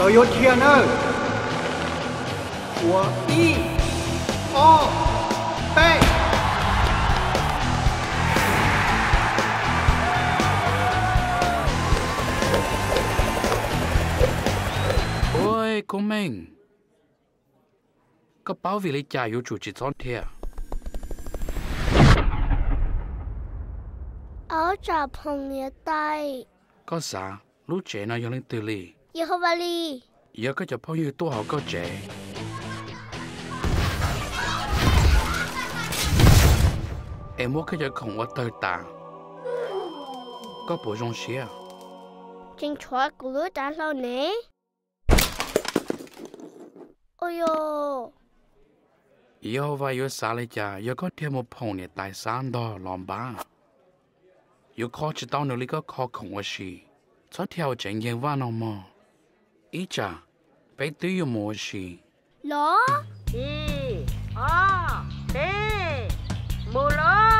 要有天呢。我1、2、备。喂，公明，個包圍你家要做幾張貼？我找朋友帶。個啥？路姐呢有人對你？以後吧你。有個就朋友多好個姐。我個就同我對打，個不容易啊。正坐個女打老呢？哎呦！以後話要啥嚟家，有個天冇碰你大山多浪吧。要考知道你個考空嘅事，這條件也玩了嗎？一家被對有冇事？攞？1、2、3，冇攞。